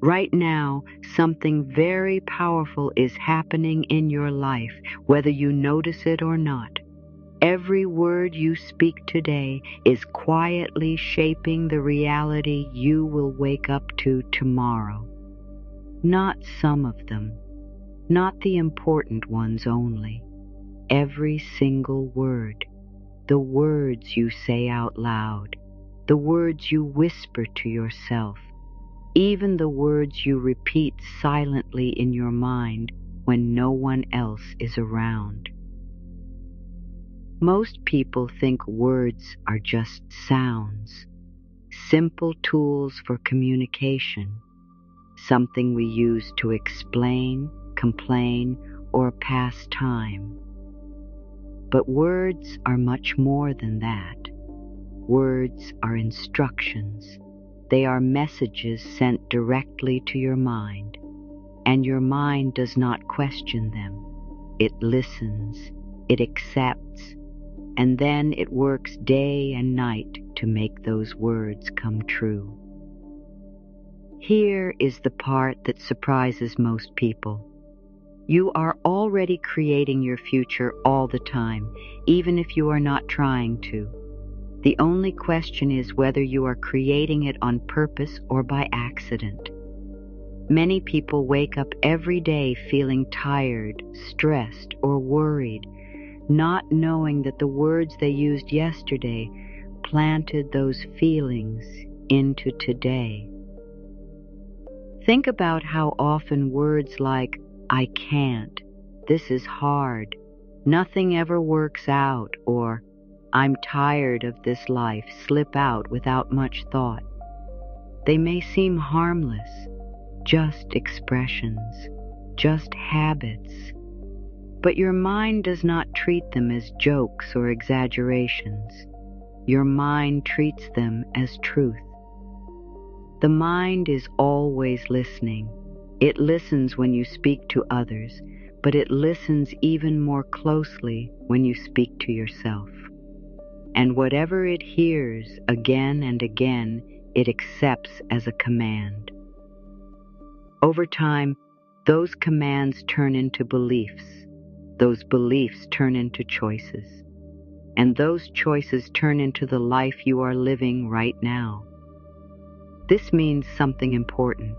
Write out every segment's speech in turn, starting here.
Right now, something very powerful is happening in your life, whether you notice it or not. Every word you speak today is quietly shaping the reality you will wake up to tomorrow. Not some of them, not the important ones only. Every single word, the words you say out loud, the words you whisper to yourself, even the words you repeat silently in your mind when no one else is around. Most people think words are just sounds, simple tools for communication, something we use to explain, complain, or pass time. But words are much more than that. Words are instructions. They are messages sent directly to your mind, and your mind does not question them. It listens, it accepts, and then it works day and night to make those words come true. Here is the part that surprises most people. You are already creating your future all the time, even if you are not trying to. The only question is whether you are creating it on purpose or by accident. Many people wake up every day feeling tired, stressed, or worried, not knowing that the words they used yesterday planted those feelings into today. Think about how often words like, "I can't," "this is hard," "nothing ever works out," or "I'm tired of this life" slip out without much thought. They may seem harmless, just expressions, just habits, but your mind does not treat them as jokes or exaggerations. Your mind treats them as truth. The mind is always listening. It listens when you speak to others, but it listens even more closely when you speak to yourself. And whatever it hears again and again, it accepts as a command. Over time, those commands turn into beliefs. Those beliefs turn into choices. And those choices turn into the life you are living right now. This means something important.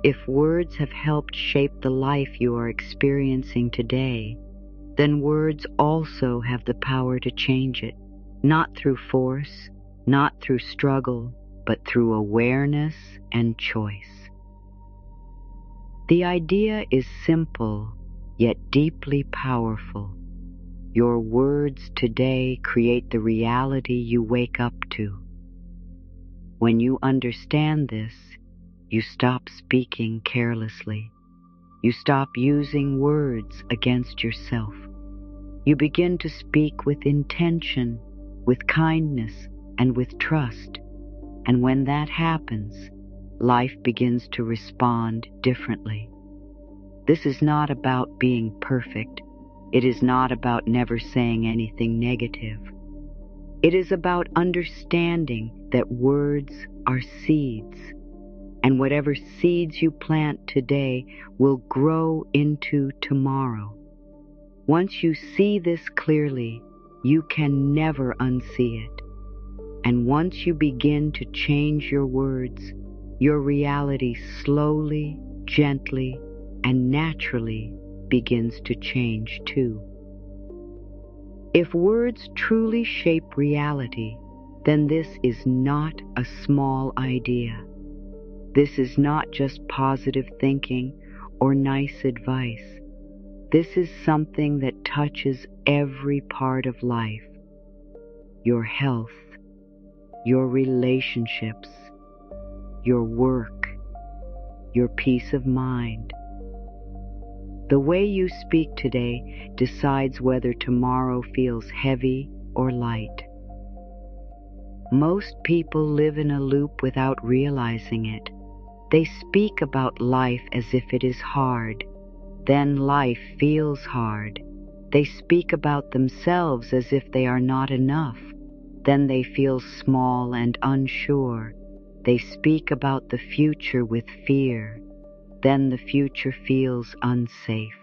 If words have helped shape the life you are experiencing today, then words also have the power to change it. Not through force, not through struggle, but through awareness and choice. The idea is simple, yet deeply powerful. Your words today create the reality you wake up to. When you understand this, you stop speaking carelessly. You stop using words against yourself. You begin to speak with intention, with kindness, and with trust. And when that happens, life begins to respond differently. This is not about being perfect. It is not about never saying anything negative. It is about understanding that words are seeds, and whatever seeds you plant today will grow into tomorrow. Once you see this clearly, you can never unsee it. And once you begin to change your words, your reality slowly, gently, and naturally begins to change too. If words truly shape reality, then this is not a small idea. This is not just positive thinking or nice advice. This is something that touches every part of life. Your health, your relationships, your work, your peace of mind. The way you speak today decides whether tomorrow feels heavy or light. Most people live in a loop without realizing it. They speak about life as if it is hard. Then life feels hard. They speak about themselves as if they are not enough. Then they feel small and unsure. They speak about the future with fear. Then the future feels unsafe.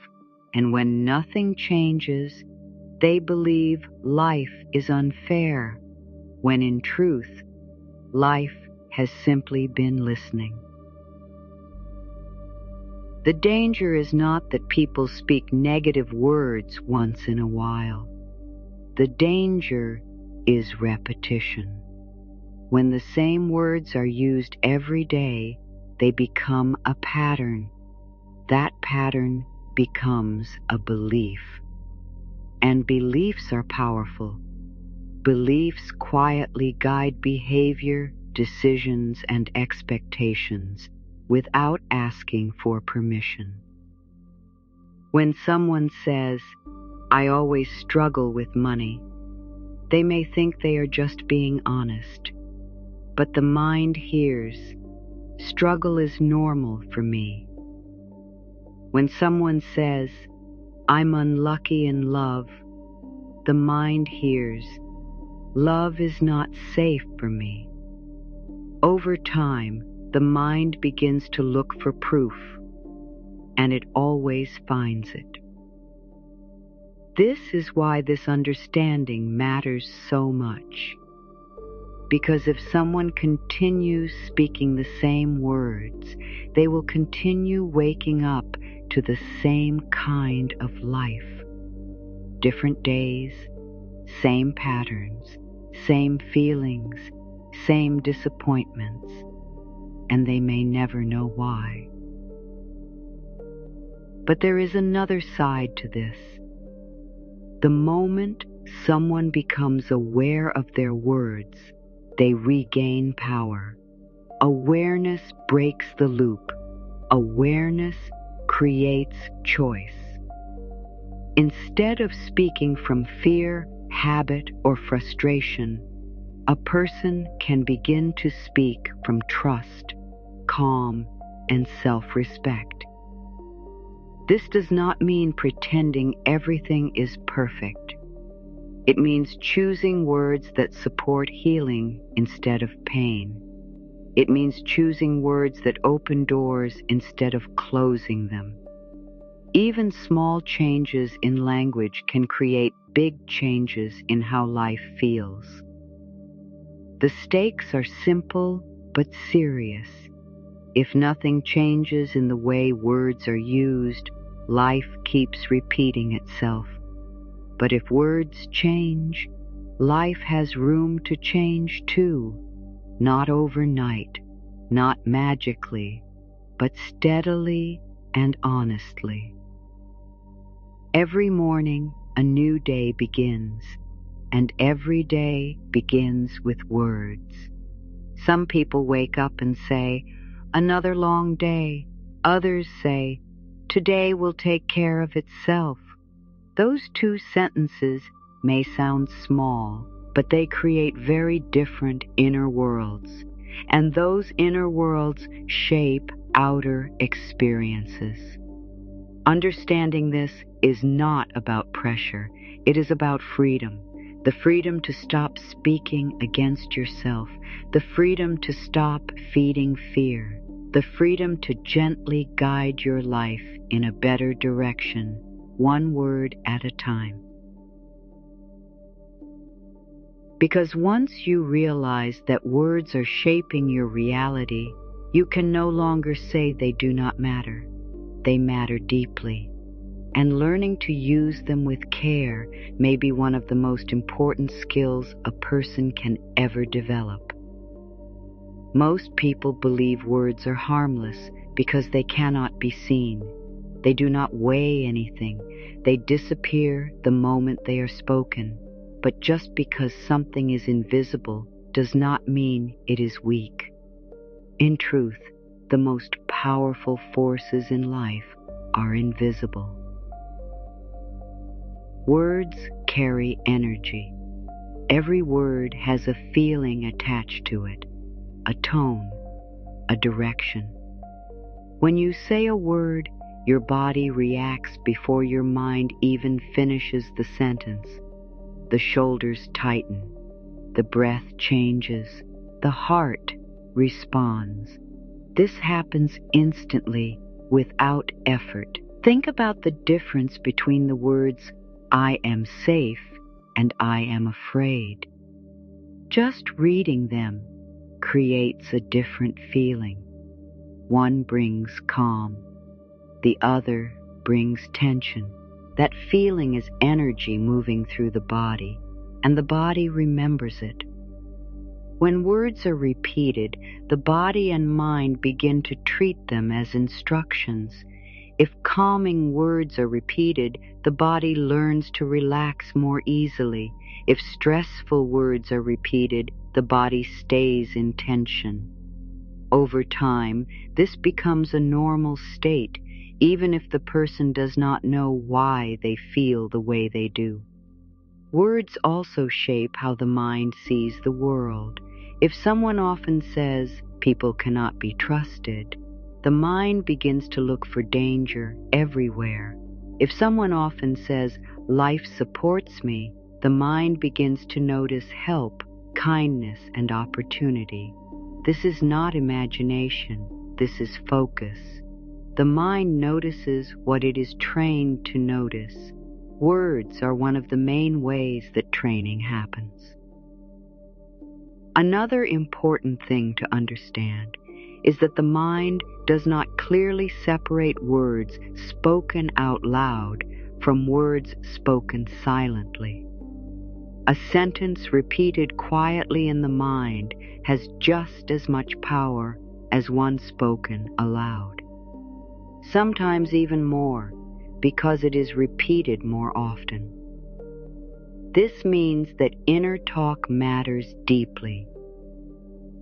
And when nothing changes, they believe life is unfair, when in truth, life has simply been listening. The danger is not that people speak negative words once in a while. The danger is repetition. When the same words are used every day, they become a pattern. That pattern becomes a belief. And beliefs are powerful. Beliefs quietly guide behavior, decisions, and expectations without asking for permission. When someone says, "I always struggle with money," they may think they are just being honest. But the mind hears, "Struggle is normal for me." When someone says, "I'm unlucky in love," the mind hears, "Love is not safe for me." Over time, the mind begins to look for proof, and it always finds it. This is why this understanding matters so much. Because if someone continues speaking the same words, they will continue waking up to the same kind of life. Different days, same patterns, same feelings, same disappointments, and they may never know why. But there is another side to this. The moment someone becomes aware of their words, they regain power. Awareness breaks the loop. Awareness creates choice. Instead of speaking from fear, habit, or frustration, a person can begin to speak from trust, calm, and self-respect. This does not mean pretending everything is perfect. It means choosing words that support healing instead of pain. It means choosing words that open doors instead of closing them. Even small changes in language can create big changes in how life feels. The stakes are simple but serious. If nothing changes in the way words are used, life keeps repeating itself. But if words change, life has room to change too. Not overnight, not magically, but steadily and honestly. Every morning, a new day begins, and every day begins with words. Some people wake up and say, "Another long day." Others say, "Today will take care of itself." Those two sentences may sound small, but they create very different inner worlds, and those inner worlds shape outer experiences. Understanding this is not about pressure. It is about freedom. The freedom to stop speaking against yourself. The freedom to stop feeding fear. The freedom to gently guide your life in a better direction, one word at a time. Because once you realize that words are shaping your reality, you can no longer say they do not matter. They matter deeply. And learning to use them with care may be one of the most important skills a person can ever develop. Most people believe words are harmless because they cannot be seen. They do not weigh anything. They disappear the moment they are spoken. But just because something is invisible does not mean it is weak. In truth, the most powerful forces in life are invisible. Words carry energy. Every word has a feeling attached to it, a tone, a direction. When you say a word, your body reacts before your mind even finishes the sentence. The shoulders tighten, the breath changes, the heart responds. This happens instantly, without effort. Think about the difference between the words, I am safe and I am afraid. Just reading them creates a different feeling. One brings calm, the other brings tension. That feeling is energy moving through the body, and the body remembers it. When words are repeated, the body and mind begin to treat them as instructions. If calming words are repeated, the body learns to relax more easily. If stressful words are repeated, the body stays in tension. Over time, this becomes a normal state, even if the person does not know why they feel the way they do. Words also shape how the mind sees the world. If someone often says, people cannot be trusted, the mind begins to look for danger everywhere. If someone often says, life supports me, the mind begins to notice help, kindness, and opportunity. This is not imagination, this is focus. The mind notices what it is trained to notice. Words are one of the main ways that training happens. Another important thing to understand is that the mind does not clearly separate words spoken out loud from words spoken silently. A sentence repeated quietly in the mind has just as much power as one spoken aloud. Sometimes even more, because it is repeated more often. This means that inner talk matters deeply.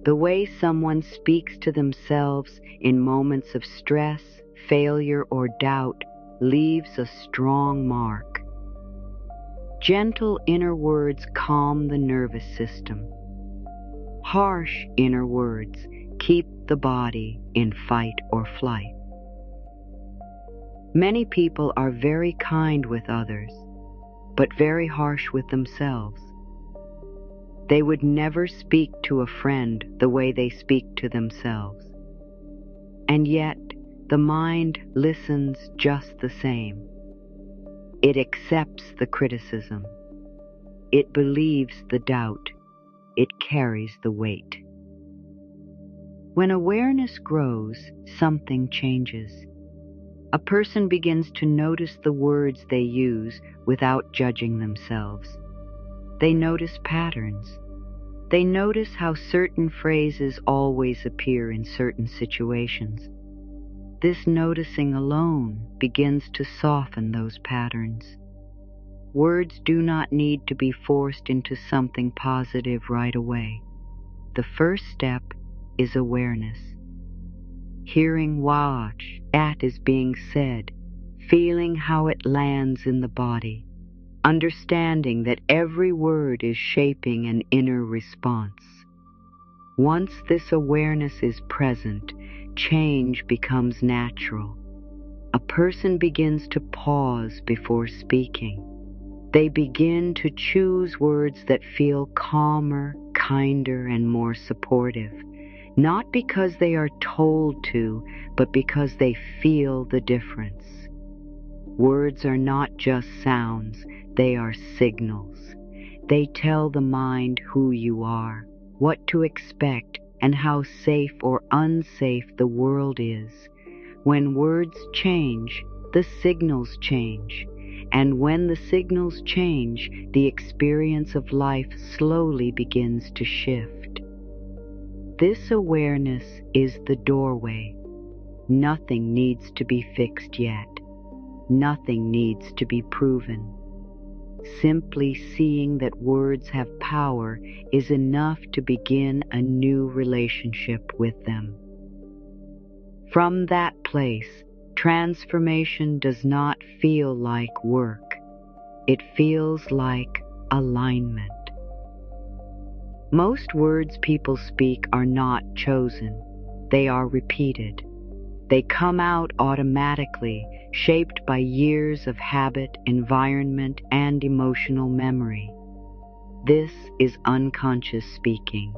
The way someone speaks to themselves in moments of stress, failure, or doubt leaves a strong mark. Gentle inner words calm the nervous system. Harsh inner words keep the body in fight or flight. Many people are very kind with others, but very harsh with themselves. They would never speak to a friend the way they speak to themselves. And yet, the mind listens just the same. It accepts the criticism. It believes the doubt. It carries the weight. When awareness grows, something changes. A person begins to notice the words they use without judging themselves. They notice patterns. They notice how certain phrases always appear in certain situations. This noticing alone begins to soften those patterns. Words do not need to be forced into something positive right away. The first step is awareness. Hearing what is being said, feeling how it lands in the body, understanding that every word is shaping an inner response. Once this awareness is present, change becomes natural. A person begins to pause before speaking. They begin to choose words that feel calmer, kinder, and more supportive, not because they are told to, but because they feel the difference. Words are not just sounds, they are signals. They tell the mind who you are, what to expect, and how safe or unsafe the world is. When words change, the signals change. And when the signals change, the experience of life slowly begins to shift. This awareness is the doorway. Nothing needs to be fixed yet. Nothing needs to be proven. Simply seeing that words have power is enough to begin a new relationship with them. From that place, transformation does not feel like work. It feels like alignment. Most words people speak are not chosen. They are repeated. They come out automatically, shaped by years of habit, environment, and emotional memory. This is unconscious speaking.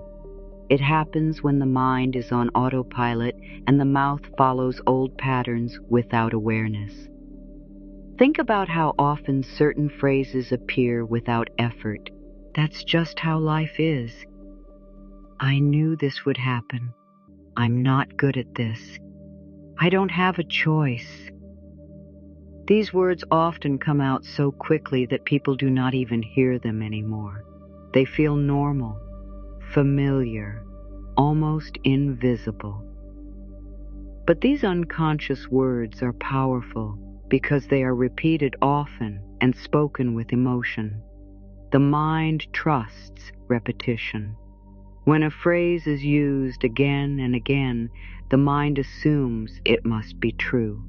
It happens when the mind is on autopilot and the mouth follows old patterns without awareness. Think about how often certain phrases appear without effort. That's just how life is. I knew this would happen. I'm not good at this. I don't have a choice. These words often come out so quickly that people do not even hear them anymore. They feel normal, familiar, almost invisible. But these unconscious words are powerful because they are repeated often and spoken with emotion. The mind trusts repetition. When a phrase is used again and again, the mind assumes it must be true.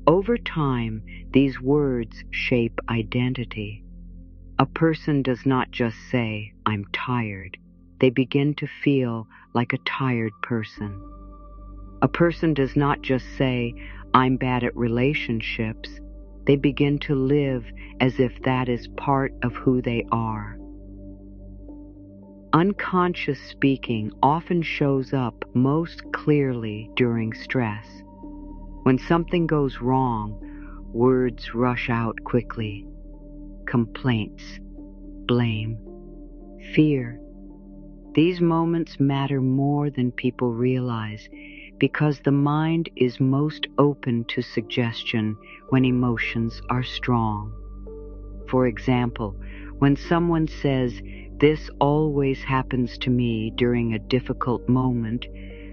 Over time, these words shape identity. A person does not just say, "I'm tired." They begin to feel like a tired person. A person does not just say, "I'm bad at relationships." They begin to live as if that is part of who they are. Unconscious speaking often shows up most clearly during stress. When something goes wrong, words rush out quickly. Complaints, blame, fear. These moments matter more than people realize because the mind is most open to suggestion when emotions are strong. For example, when someone says, "This always happens to me during a difficult moment,"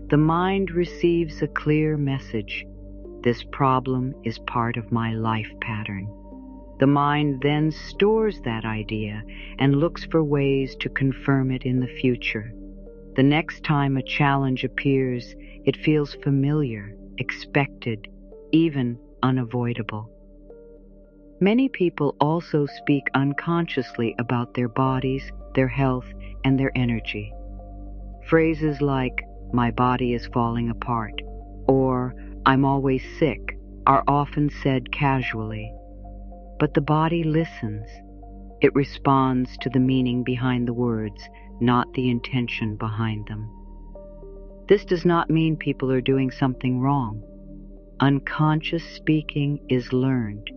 the mind receives a clear message. This problem is part of my life pattern. The mind then stores that idea and looks for ways to confirm it in the future. The next time a challenge appears, it feels familiar, expected, even unavoidable. Many people also speak unconsciously about their bodies, their health, and their energy. Phrases like, "My body is falling apart," or "I'm always sick," are often said casually. But the body listens. It responds to the meaning behind the words, not the intention behind them. This does not mean people are doing something wrong. Unconscious speaking is learned.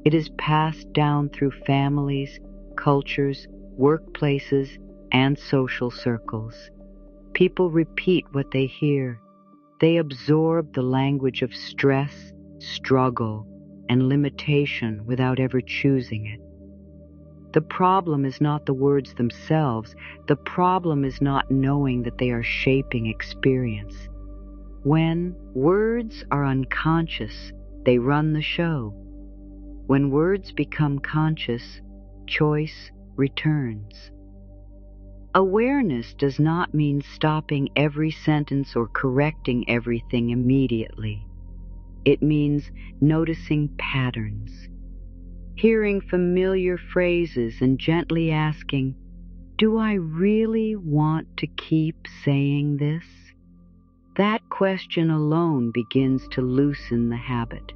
It is passed down through families, cultures, workplaces, and social circles. People repeat what they hear. They absorb the language of stress, struggle, and limitation without ever choosing it. The problem is not the words themselves. The problem is not knowing that they are shaping experience. When words are unconscious, they run the show. When words become conscious, choice returns. Awareness does not mean stopping every sentence or correcting everything immediately. It means noticing patterns, hearing familiar phrases and gently asking, "Do I really want to keep saying this?" That question alone begins to loosen the habit.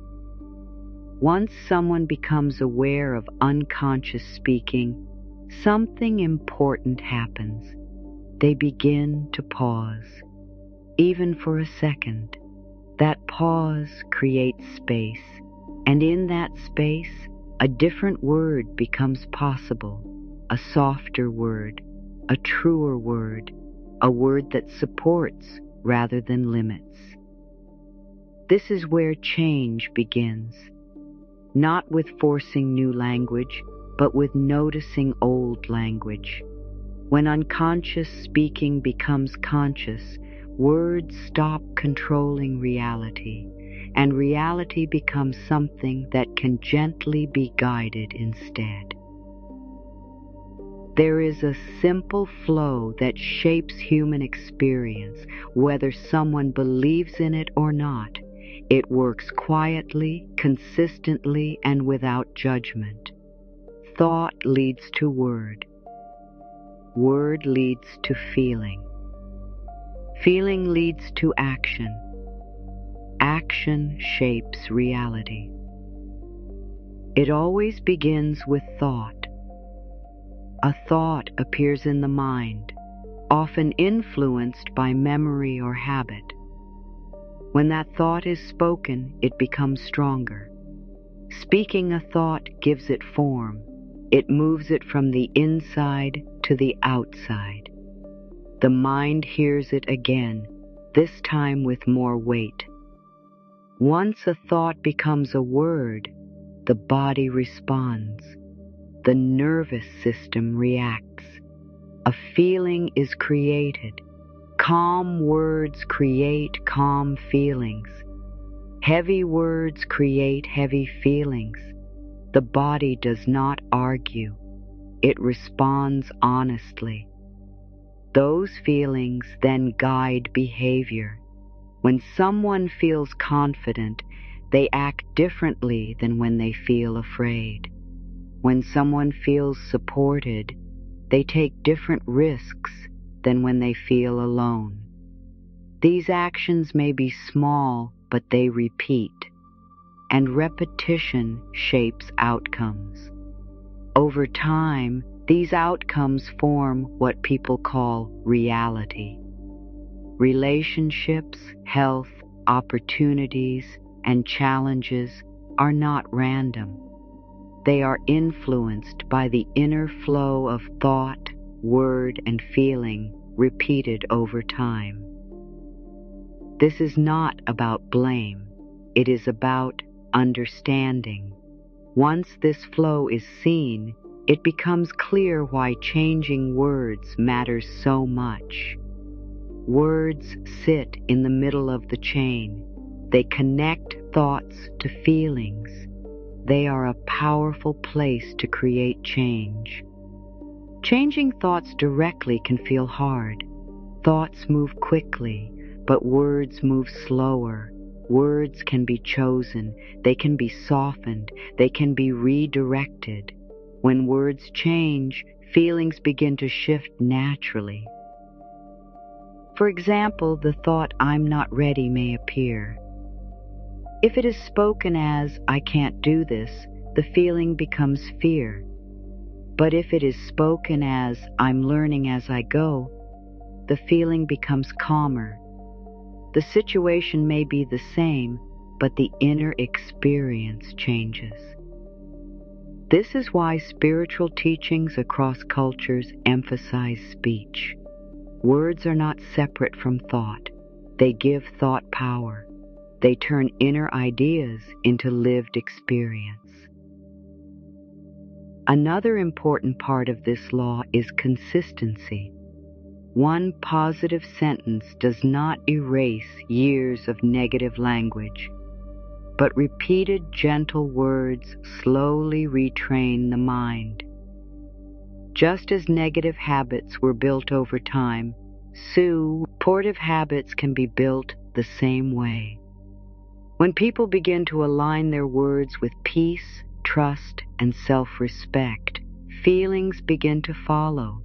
Once someone becomes aware of unconscious speaking, something important happens. They begin to pause, even for a second. That pause creates space, and in that space, a different word becomes possible, a softer word, a truer word, a word that supports rather than limits. This is where change begins. Not with forcing new language, but with noticing old language. When unconscious speaking becomes conscious, words stop controlling reality, and reality becomes something that can gently be guided instead. There is a simple flow that shapes human experience, whether someone believes in it or not. It works quietly, consistently, and without judgment. Thought leads to word. Word leads to feeling. Feeling leads to action. Action shapes reality. It always begins with thought. A thought appears in the mind. often influenced by memory or habit. When that thought is spoken, it becomes stronger. Speaking a thought gives it form. It moves it from the inside to the outside. The mind hears it again, this time with more weight. Once a thought becomes a word, the body responds. The nervous system reacts. A feeling is created. Calm words create calm feelings. Heavy words create heavy feelings. The body does not argue. It responds honestly. Those feelings then guide behavior. When someone feels confident, they act differently than when they feel afraid. When someone feels supported, they take different risks than when they feel alone. These actions may be small, but they repeat, and repetition shapes outcomes. Over time, these outcomes form what people call reality. Relationships, health, opportunities, and challenges are not random. They are influenced by the inner flow of thought, word, and feeling repeated over time. This is not about blame. It is about understanding. Once this flow is seen, it becomes clear why changing words matters so much. Words sit in the middle of the chain. They connect thoughts to feelings. They are a powerful place to create change. Changing thoughts directly can feel hard. Thoughts move quickly, but words move slower. Words can be chosen. They can be softened. They can be redirected. When words change, feelings begin to shift naturally. For example, the thought, "I'm not ready," may appear. If it is spoken as, "I can't do this," the feeling becomes fear. But if it is spoken as, "I'm learning as I go," the feeling becomes calmer. The situation may be the same, but the inner experience changes. This is why spiritual teachings across cultures emphasize speech. Words are not separate from thought. They give thought power. They turn inner ideas into lived experience. Another important part of this law is consistency. One positive sentence does not erase years of negative language, but repeated gentle words slowly retrain the mind. Just as negative habits were built over time, supportive habits can be built the same way. When people begin to align their words with peace, trust, and self-respect, feelings begin to follow.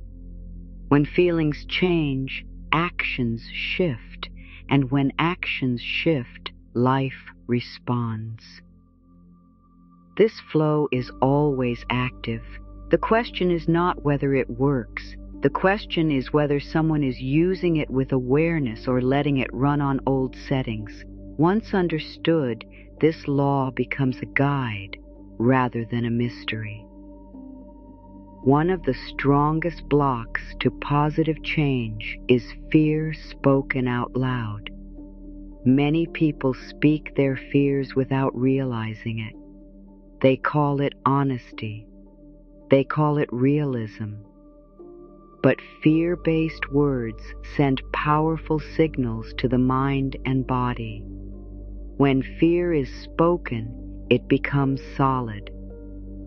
When feelings change, actions shift, and when actions shift, life responds. This flow is always active. The question is not whether it works. The question is whether someone is using it with awareness or letting it run on old settings. Once understood, this law becomes a guide rather than a mystery. One of the strongest blocks to positive change is fear spoken out loud. Many people speak their fears without realizing it. They call it honesty. They call it realism. But fear-based words send powerful signals to the mind and body. When fear is spoken, it becomes solid.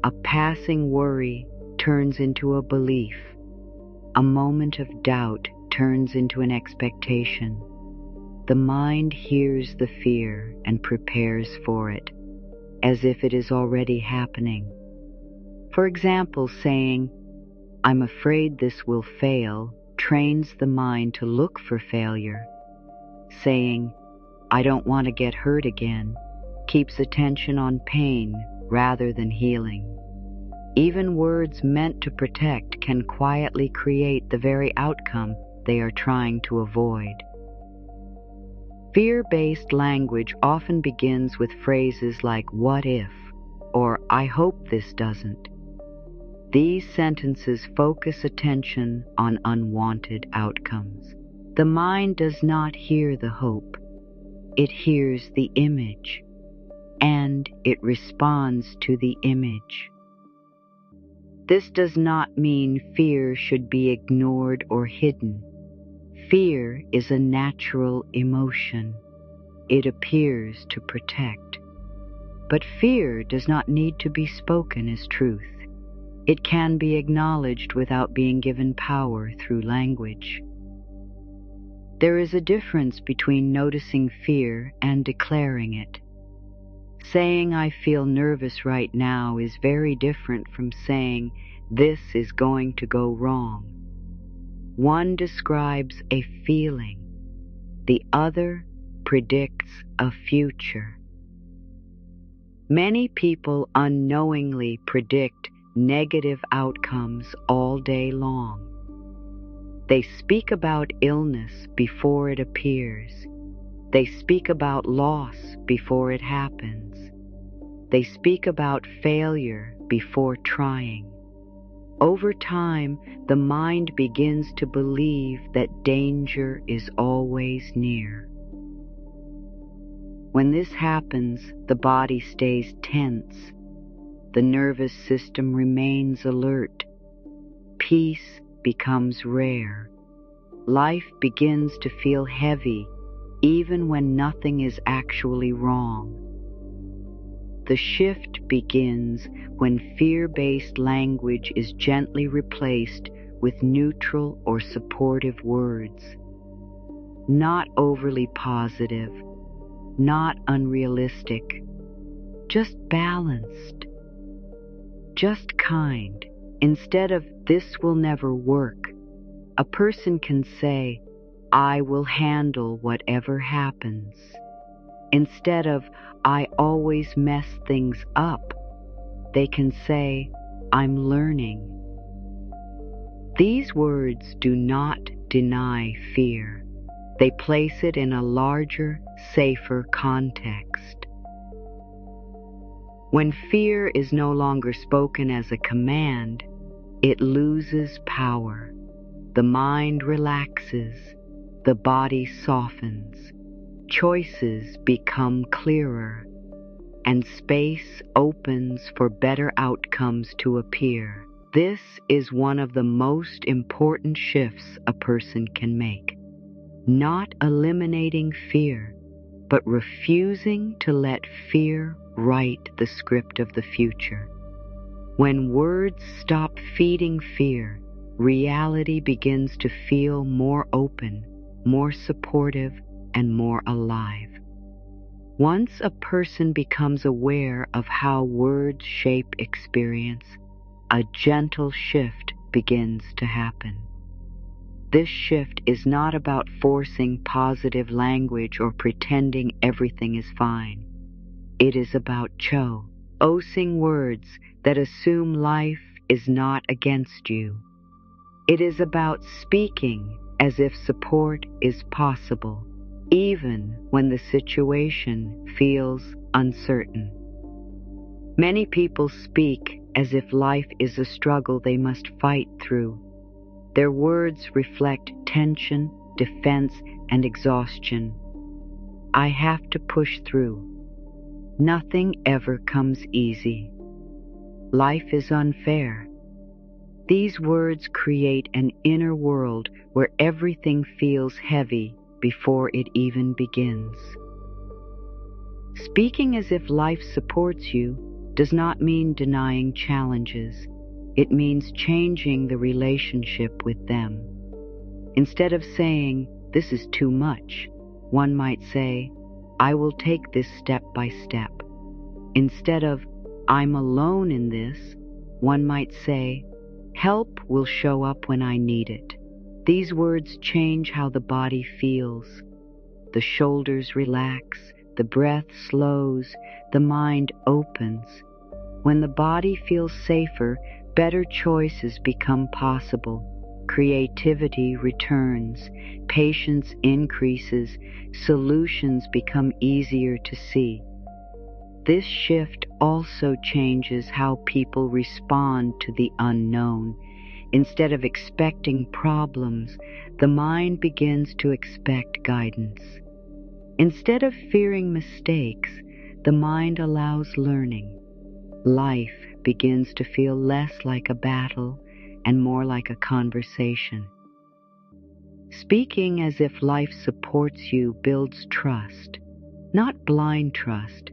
A passing worry turns into a belief. A moment of doubt turns into an expectation. The mind hears the fear and prepares for it, as if it is already happening. For example, saying, "I'm afraid this will fail," trains the mind to look for failure. Saying, "I don't want to get hurt again," keeps attention on pain rather than healing. Even words meant to protect can quietly create the very outcome they are trying to avoid. Fear-based language often begins with phrases like "what if" or "I hope this doesn't." These sentences focus attention on unwanted outcomes. The mind does not hear the hope. It hears the image, and it responds to the image. This does not mean fear should be ignored or hidden. Fear is a natural emotion. It appears to protect. But fear does not need to be spoken as truth. It can be acknowledged without being given power through language. There is a difference between noticing fear and declaring it. Saying "I feel nervous right now" is very different from saying "this is going to go wrong." One describes a feeling. The other predicts a future. Many people unknowingly predict negative outcomes all day long. They speak about illness before it appears. They speak about loss before it happens. They speak about failure before trying. Over time, the mind begins to believe that danger is always near. When this happens, the body stays tense. The nervous system remains alert. Peace becomes rare. Life begins to feel heavy, even when nothing is actually wrong. The shift begins when fear-based language is gently replaced with neutral or supportive words. Not overly positive, not unrealistic, just balanced, just kind. Instead of "this will never work," a person can say, "I will handle whatever happens." Instead of "I always mess things up," they can say, "I'm learning." These words do not deny fear. They place it in a larger, safer context. When fear is no longer spoken as a command, it loses power. The mind relaxes. The body softens. Choices become clearer, and space opens for better outcomes to appear. This is one of the most important shifts a person can make. Not eliminating fear, but refusing to let fear write the script of the future. When words stop feeding fear, reality begins to feel more open, more supportive, and more alive. Once a person becomes aware of how words shape experience, a gentle shift begins to happen. This shift is not about forcing positive language or pretending everything is fine. It is about choosing words that assume life is not against you. It is about speaking as if support is possible, even when the situation feels uncertain. Many people speak as if life is a struggle they must fight through. Their words reflect tension, defense, and exhaustion. "I have to push through. Nothing ever comes easy. Life is unfair." These words create an inner world where everything feels heavy before it even begins. Speaking as if life supports you does not mean denying challenges. It means changing the relationship with them. Instead of saying, "This is too much," one might say, "I will take this step by step." Instead of "I'm alone in this," one might say, "Help will show up when I need it." These words change how the body feels. The shoulders relax, the breath slows, the mind opens. When the body feels safer, better choices become possible. creativity returns, patience increases, solutions become easier to see. This shift also changes how people respond to the unknown. Instead of expecting problems, the mind begins to expect guidance. Instead of fearing mistakes, the mind allows learning. Life begins to feel less like a battle and more like a conversation. Speaking as if life supports you builds trust, not blind trust,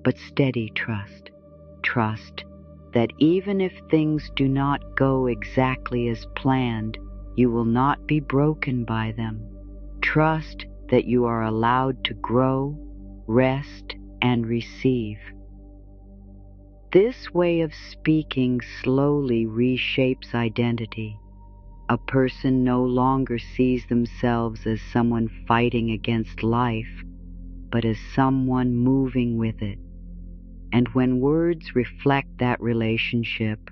but steady trust. Trust that even if things do not go exactly as planned, you will not be broken by them. Trust that you are allowed to grow, rest, and receive. This way of speaking slowly reshapes identity. A person no longer sees themselves as someone fighting against life, but as someone moving with it. And when words reflect that relationship,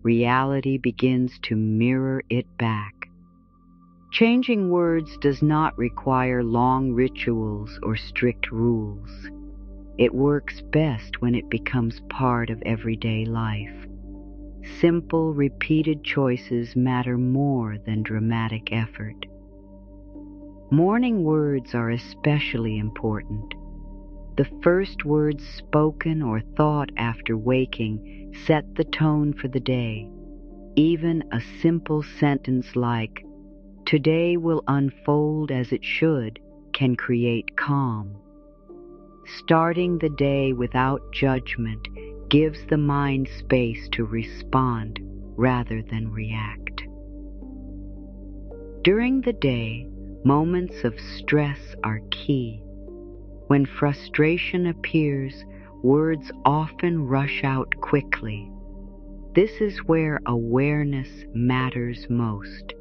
reality begins to mirror it back. Changing words does not require long rituals or strict rules. It works best when it becomes part of everyday life. Simple, repeated choices matter more than dramatic effort. Morning words are especially important. The first words spoken or thought after waking set the tone for the day. Even a simple sentence like, "Today will unfold as it should," can create calm. Starting the day without judgment gives the mind space to respond rather than react. During the day, moments of stress are key. When frustration appears, words often rush out quickly. This is where awareness matters most.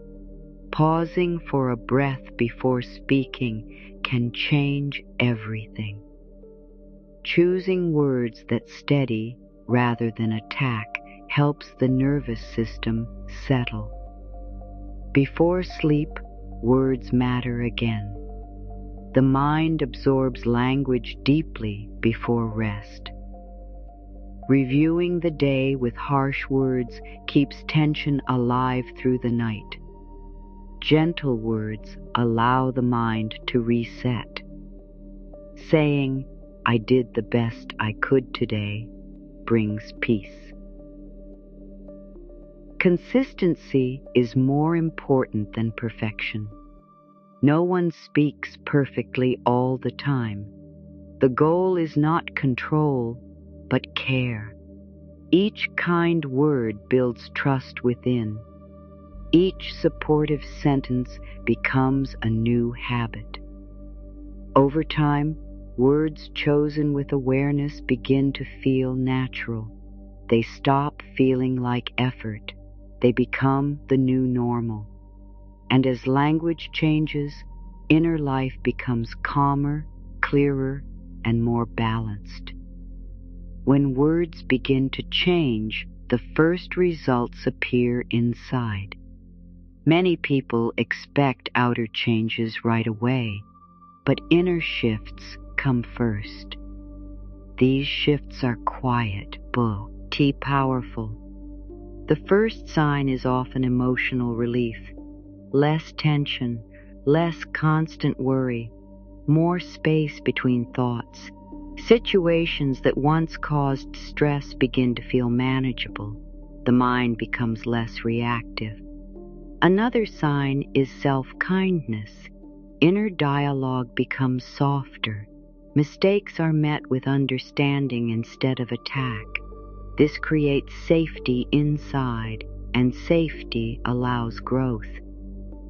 Pausing for a breath before speaking can change everything. Choosing words that steady rather than attack helps the nervous system settle. Before sleep, words matter again. The mind absorbs language deeply before rest. Reviewing the day with harsh words keeps tension alive through the night. Gentle words allow the mind to reset. Saying, "I did the best I could today," brings peace. Consistency is more important than perfection. No one speaks perfectly all the time. The goal is not control, but care. Each kind word builds trust within. Each supportive sentence becomes a new habit. Over time, words chosen with awareness begin to feel natural. They stop feeling like effort. They become the new normal. And as language changes, inner life becomes calmer, clearer, and more balanced. When words begin to change, the first results appear inside. Many people expect outer changes right away, but inner shifts come first. These shifts are quiet, but powerful. The first sign is often emotional relief. Less tension, less constant worry, more space between thoughts. Situations that once caused stress begin to feel manageable. The mind becomes less reactive. Another sign is self-kindness. Inner dialogue becomes softer. Mistakes are met with understanding instead of attack. This creates safety inside, and safety allows growth.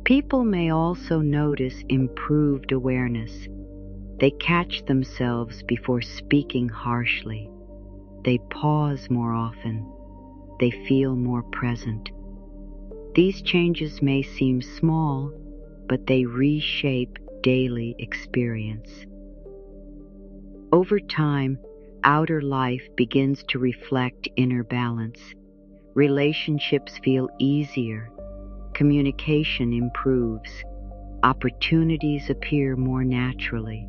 People may also notice improved awareness. They catch themselves before speaking harshly. They pause more often. They feel more present. These changes may seem small, but they reshape daily experience. Over time, outer life begins to reflect inner balance. Relationships feel easier. communication improves, opportunities appear more naturally.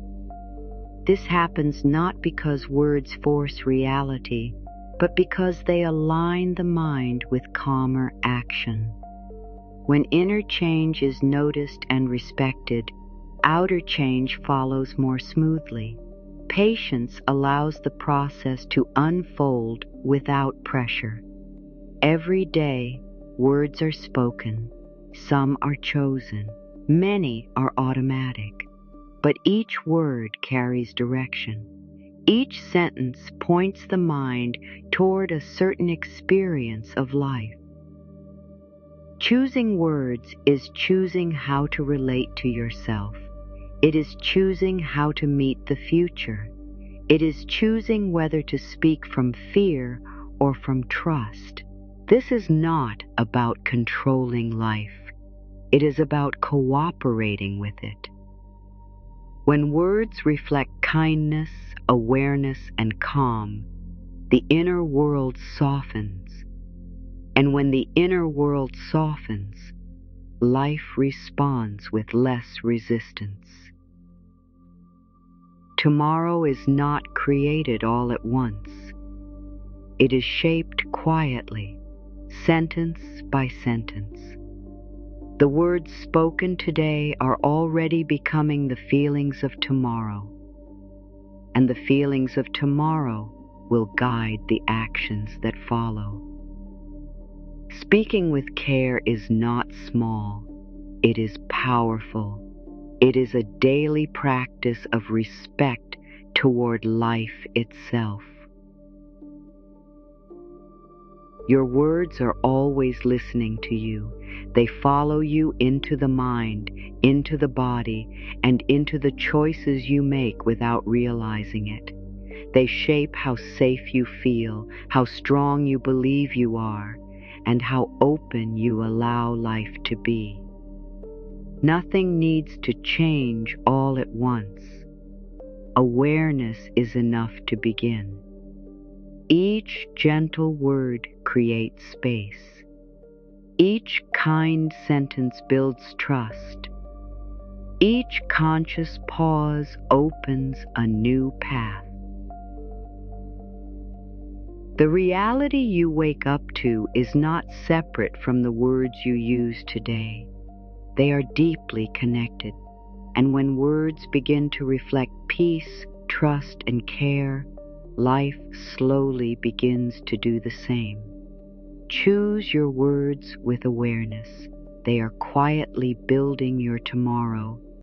This happens not because words force reality, but because they align the mind with calmer action. When inner change is noticed and respected, outer change follows more smoothly. Patience allows the process to unfold without pressure. Every day, words are spoken, some are chosen, many are automatic, but each word carries direction. Each sentence points the mind toward a certain experience of life. Choosing words is choosing how to relate to yourself. It is choosing how to meet the future. It is choosing whether to speak from fear or from trust. This is not about controlling life. It is about cooperating with it. When words reflect kindness, awareness, and calm, the inner world softens. And when the inner world softens, life responds with less resistance. Tomorrow is not created all at once. It is shaped quietly, sentence by sentence. The words spoken today are already becoming the feelings of tomorrow, and the feelings of tomorrow will guide the actions that follow. Speaking with care is not small, it is powerful. It is a daily practice of respect toward life itself. Your words are always listening to you. They follow you into the mind, into the body, and into the choices you make without realizing it. They shape how safe you feel, how strong you believe you are, and how open you allow life to be. Nothing needs to change all at once. Awareness is enough to begin. Each gentle word creates space. Each kind sentence builds trust. Each conscious pause opens a new path. The reality you wake up to is not separate from the words you use today. They are deeply connected, and when words begin to reflect peace, trust, and care, life slowly begins to do the same. Choose your words with awareness. They are quietly building your tomorrow,